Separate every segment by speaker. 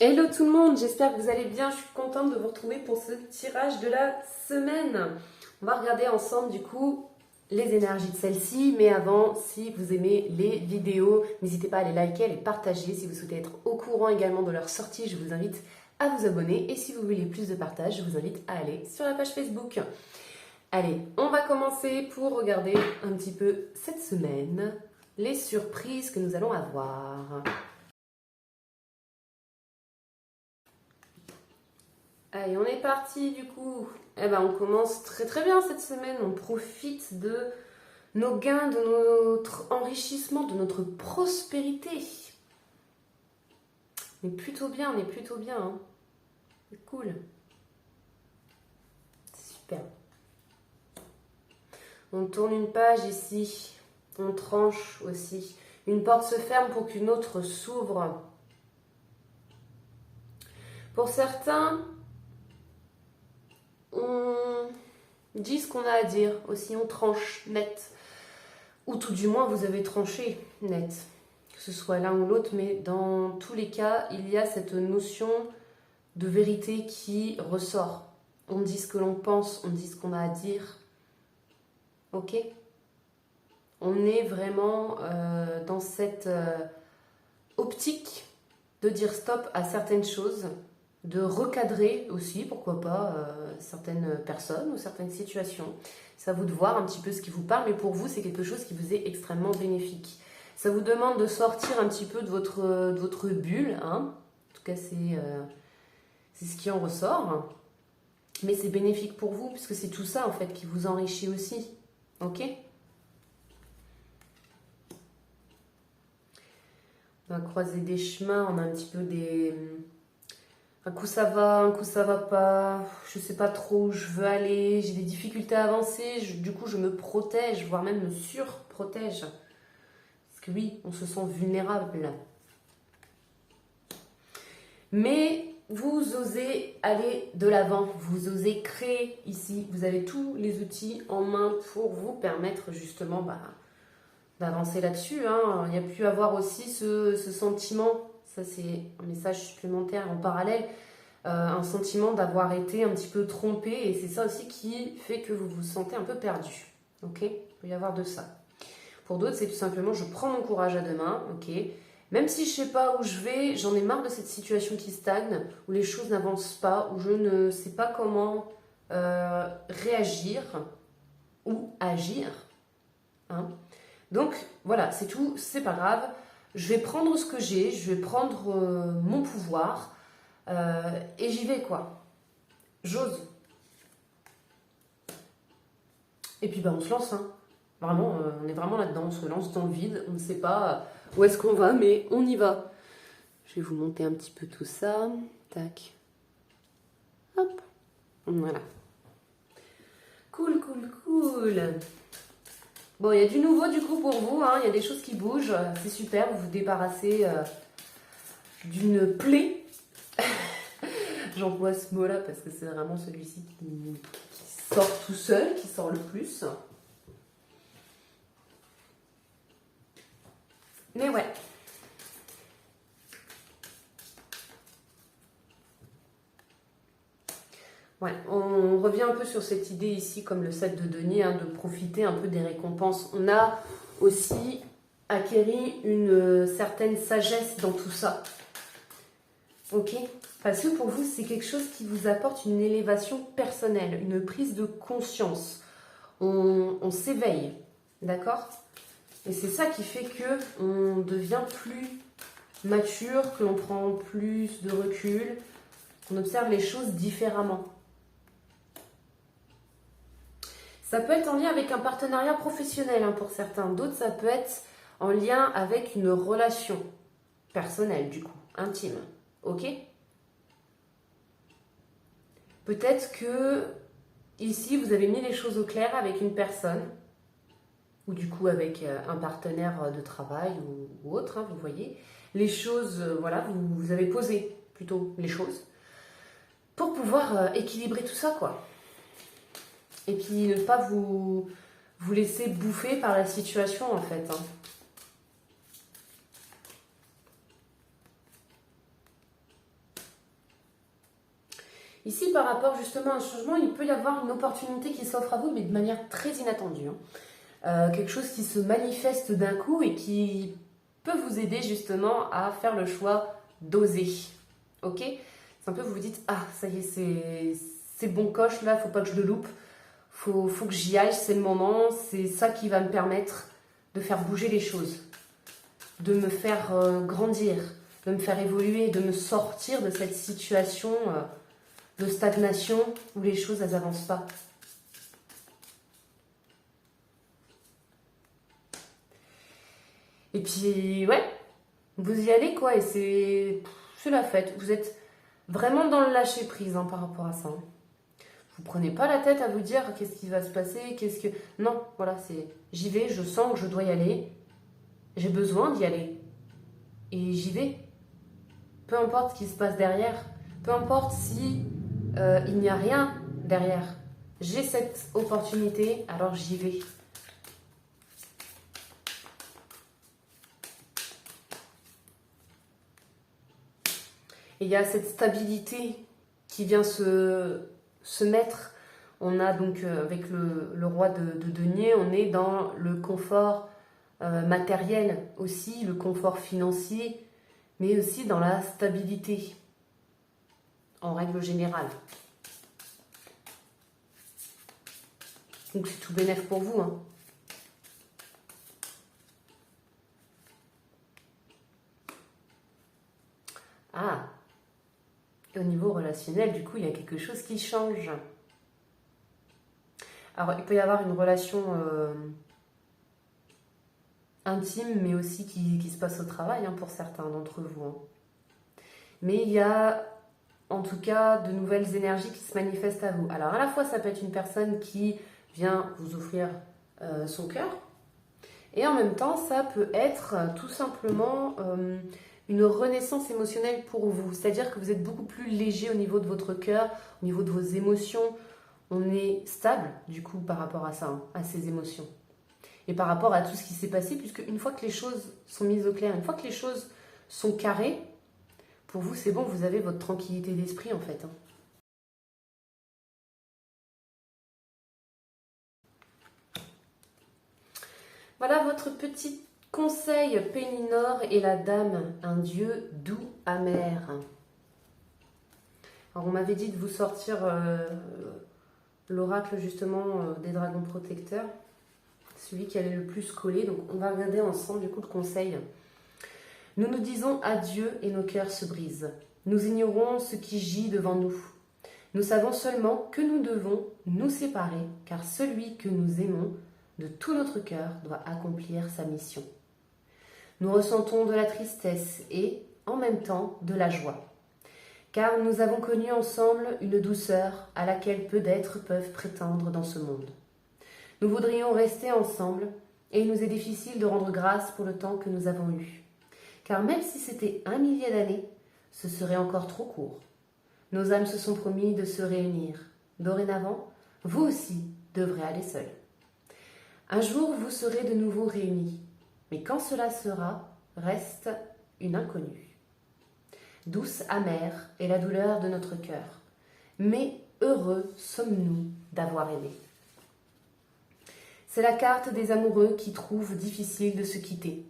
Speaker 1: Hello tout le monde, j'espère que vous allez bien. Je suis contente de vous retrouver pour ce tirage de la semaine. On va regarder ensemble du coup les énergies de celle-ci. Mais avant, si vous aimez les vidéos, n'hésitez pas à les liker, à les partager. Si vous souhaitez être au courant également de leur sortie, je vous invite à vous abonner. Et si vous voulez plus de partage, je vous invite à aller sur la page Facebook. Allez, on va commencer pour regarder un petit peu cette semaine les surprises que nous allons avoir. Allez, on est parti du coup. Eh ben, on commence très très bien cette semaine. On profite de nos gains, de notre enrichissement, de notre prospérité. On est plutôt bien, on est plutôt bien. Hein. C'est cool. C'est super. On tourne une page ici. On tranche aussi. Une porte se ferme pour qu'une autre s'ouvre. Pour certains, on dit ce qu'on a à dire. Aussi, on tranche net. Ou tout du moins, vous avez tranché net. Que ce soit l'un ou l'autre, mais dans tous les cas, il y a cette notion de vérité qui ressort. On dit ce que l'on pense, on dit ce qu'on a à dire. Ok ? On est vraiment dans cette optique de dire stop à certaines choses, de recadrer aussi, pourquoi pas, certaines personnes ou certaines situations. C'est à vous de voir un petit peu ce qui vous parle, mais pour vous, c'est quelque chose qui vous est extrêmement bénéfique. Ça vous demande de sortir un petit peu de votre bulle, hein. En tout cas, c'est ce qui en ressort. Mais c'est bénéfique pour vous, puisque c'est tout ça, en fait, qui vous enrichit aussi. Ok ? On va croiser des chemins, on a un petit peu des... Un coup ça va pas, je sais pas trop où je veux aller, j'ai des difficultés à avancer, du coup je me protège, voire même me surprotège. Parce que oui, on se sent vulnérable. Mais vous osez aller de l'avant, vous osez créer ici, vous avez tous les outils en main pour vous permettre justement d'avancer là-dessus. Hein. Il y a pu avoir aussi ce sentiment, ça c'est un message supplémentaire en parallèle, un sentiment d'avoir été un petit peu trompé, et c'est ça aussi qui fait que vous vous sentez un peu perdu. Ok ? Il peut y avoir de ça. Pour d'autres, c'est tout simplement je prends mon courage à deux mains, ok ? Même si je sais pas où je vais, j'en ai marre de cette situation qui stagne, où les choses n'avancent pas, où je ne sais pas comment réagir ou agir. Hein ? Donc voilà, c'est tout, c'est pas grave. Je vais prendre ce que j'ai, je vais prendre mon pouvoir. Et j'y vais quoi. J'ose. Et puis on se lance. Hein. Vraiment, on est vraiment là-dedans. On se lance dans le vide. On ne sait pas où est-ce qu'on va, mais on y va. Je vais vous monter un petit peu tout ça. Tac. Hop. Voilà. Cool, cool, cool. Bon, il y a du nouveau du coup pour vous. Hein. Il y a des choses qui bougent. C'est super. Vous vous débarrassez d'une plaie. J'emploie ce mot-là parce que c'est vraiment celui-ci qui sort tout seul, qui sort le plus. Mais ouais. Ouais, on revient un peu sur cette idée ici, comme le 7 de denier, hein, de profiter un peu des récompenses. On a aussi acquéri une certaine sagesse dans tout ça. Ok ? Parce que pour vous, c'est quelque chose qui vous apporte une élévation personnelle, une prise de conscience. On s'éveille, d'accord ? Et c'est ça qui fait qu'on devient plus mature, que l'on prend plus de recul, qu'on observe les choses différemment. Ça peut être en lien avec un partenariat professionnel hein, pour certains. D'autres, ça peut être en lien avec une relation personnelle, du coup, intime. Ok ? Peut-être que ici, vous avez mis les choses au clair avec une personne, ou du coup avec un partenaire de travail ou autre, hein, vous voyez. Les choses, voilà, vous avez posé plutôt les choses pour pouvoir équilibrer tout ça, quoi. Et puis ne pas vous laisser bouffer par la situation, en fait. Hein. Ici, par rapport justement à un changement, il peut y avoir une opportunité qui s'offre à vous, mais de manière très inattendue. Quelque chose qui se manifeste d'un coup et qui peut vous aider justement à faire le choix d'oser. Ok? C'est un peu, vous vous dites, ah, ça y est, c'est bon coche, là, faut pas que je le loupe. Faut que j'y aille, c'est le moment. C'est ça qui va me permettre de faire bouger les choses, de me faire grandir, de me faire évoluer, de me sortir de cette situation de stagnation où les choses, elles n'avancent pas. Et puis, ouais, vous y allez quoi, et c'est la fête. Vous êtes vraiment dans le lâcher prise par rapport à ça. Vous prenez pas la tête à vous dire qu'est-ce qui va se passer, Non, voilà, c'est j'y vais, je sens que je dois y aller, j'ai besoin d'y aller. Et j'y vais. Peu importe ce qui se passe derrière, peu importe si il n'y a rien derrière. J'ai cette opportunité, alors j'y vais. Et il y a cette stabilité qui vient se mettre. On a donc, avec le roi de denier, on est dans le confort matériel aussi, le confort financier, mais aussi dans la stabilité, en règle générale. Donc c'est tout bénef pour vous. Ah, et au niveau relationnel, du coup, il y a quelque chose qui change. Alors, il peut y avoir une relation intime, mais aussi qui se passe au travail pour certains d'entre vous. Mais il y a en tout cas de nouvelles énergies qui se manifestent à vous. Alors, à la fois, ça peut être une personne qui vient vous offrir son cœur, et en même temps, ça peut être tout simplement une renaissance émotionnelle pour vous. C'est-à-dire que vous êtes beaucoup plus léger au niveau de votre cœur, au niveau de vos émotions. On est stable, du coup, par rapport à ça, à ces émotions. Et par rapport à tout ce qui s'est passé, puisque une fois que les choses sont mises au clair, une fois que les choses sont carrées, pour vous, c'est bon, vous avez votre tranquillité d'esprit, en fait. Voilà votre petit conseil. Pélinor et la dame, un dieu doux, amer. Alors, on m'avait dit de vous sortir l'oracle, justement, des dragons protecteurs. Celui qui allait le plus coller. Donc, on va regarder ensemble, du coup, le conseil. Nous nous disons adieu et nos cœurs se brisent. Nous ignorons ce qui gît devant nous. Nous savons seulement que nous devons nous séparer, car celui que nous aimons de tout notre cœur doit accomplir sa mission. Nous ressentons de la tristesse et, en même temps, de la joie, car nous avons connu ensemble une douceur à laquelle peu d'êtres peuvent prétendre dans ce monde. Nous voudrions rester ensemble et il nous est difficile de rendre grâce pour le temps que nous avons eu. Car même si c'était 1 millier d'années, ce serait encore trop court. Nos âmes se sont promis de se réunir. Dorénavant, vous aussi devrez aller seul. Un jour, vous serez de nouveau réunis. Mais quand cela sera, reste une inconnue. Douce, amère est la douleur de notre cœur. Mais heureux sommes-nous d'avoir aimé. C'est la carte des amoureux qui trouvent difficile de se quitter.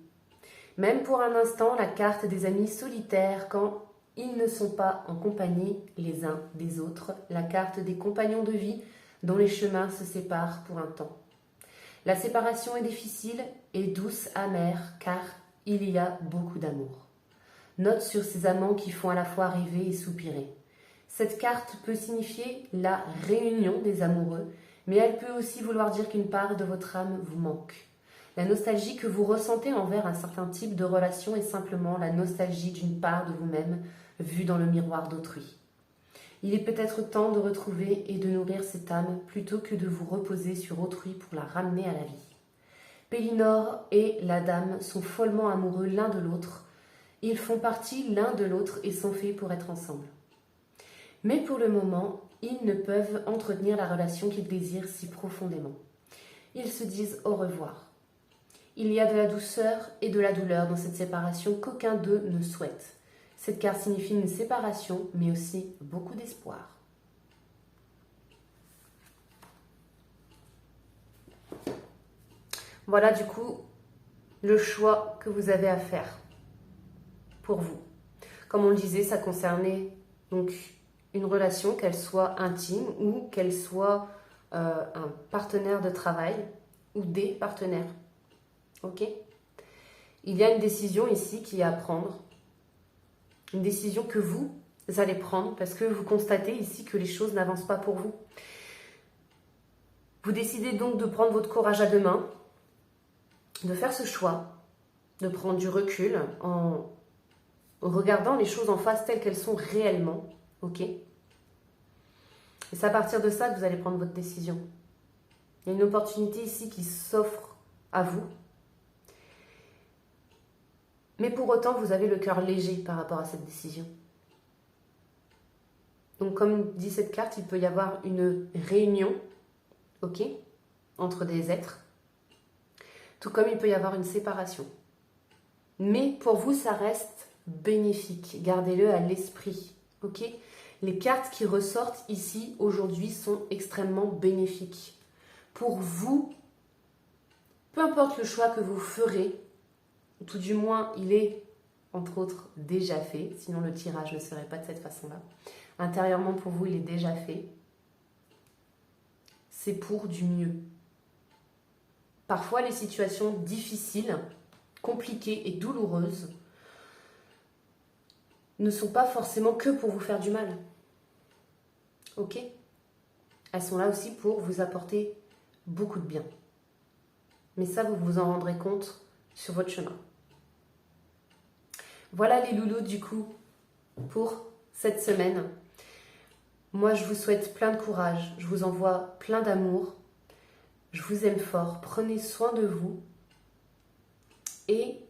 Speaker 1: Même pour un instant, la carte des amis solitaires quand ils ne sont pas en compagnie les uns des autres, la carte des compagnons de vie dont les chemins se séparent pour un temps. La séparation est difficile et douce, amère, car il y a beaucoup d'amour. Note sur ces amants qui font à la fois rêver et soupirer. Cette carte peut signifier la réunion des amoureux, mais elle peut aussi vouloir dire qu'une part de votre âme vous manque. La nostalgie que vous ressentez envers un certain type de relation est simplement la nostalgie d'une part de vous-même vue dans le miroir d'autrui. Il est peut-être temps de retrouver et de nourrir cette âme plutôt que de vous reposer sur autrui pour la ramener à la vie. Pélinor et la dame sont follement amoureux l'un de l'autre. Ils font partie l'un de l'autre et sont faits pour être ensemble. Mais pour le moment, ils ne peuvent entretenir la relation qu'ils désirent si profondément. Ils se disent au revoir. Il y a de la douceur et de la douleur dans cette séparation qu'aucun d'eux ne souhaite. Cette carte signifie une séparation, mais aussi beaucoup d'espoir. Voilà du coup le choix que vous avez à faire pour vous. Comme on le disait, ça concernait donc une relation, qu'elle soit intime ou qu'elle soit un partenaire de travail ou des partenaires. Ok? Il y a une décision ici qui est à prendre. Une décision que vous allez prendre parce que vous constatez ici que les choses n'avancent pas pour vous. Vous décidez donc de prendre votre courage à deux mains, de faire ce choix, de prendre du recul en regardant les choses en face telles qu'elles sont réellement. Ok? Et c'est à partir de ça que vous allez prendre votre décision. Il y a une opportunité ici qui s'offre à vous. Mais pour autant, vous avez le cœur léger par rapport à cette décision. Donc comme dit cette carte, il peut y avoir une réunion, ok, entre des êtres, tout comme il peut y avoir une séparation. Mais pour vous, ça reste bénéfique. Gardez-le à l'esprit, ok? Les cartes qui ressortent ici aujourd'hui sont extrêmement bénéfiques. Pour vous, peu importe le choix que vous ferez, tout du moins il est, entre autres, déjà fait, sinon le tirage ne serait pas de cette façon-là. Intérieurement pour vous, il est déjà fait. C'est pour du mieux. Parfois, les situations difficiles, compliquées et douloureuses ne sont pas forcément que pour vous faire du mal. Ok? Elles sont là aussi pour vous apporter beaucoup de bien. Mais ça, vous vous en rendrez compte sur votre chemin. Voilà les loulous du coup pour cette semaine. Moi, je vous souhaite plein de courage. Je vous envoie plein d'amour. Je vous aime fort. Prenez soin de vous. Et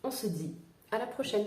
Speaker 1: on se dit à la prochaine.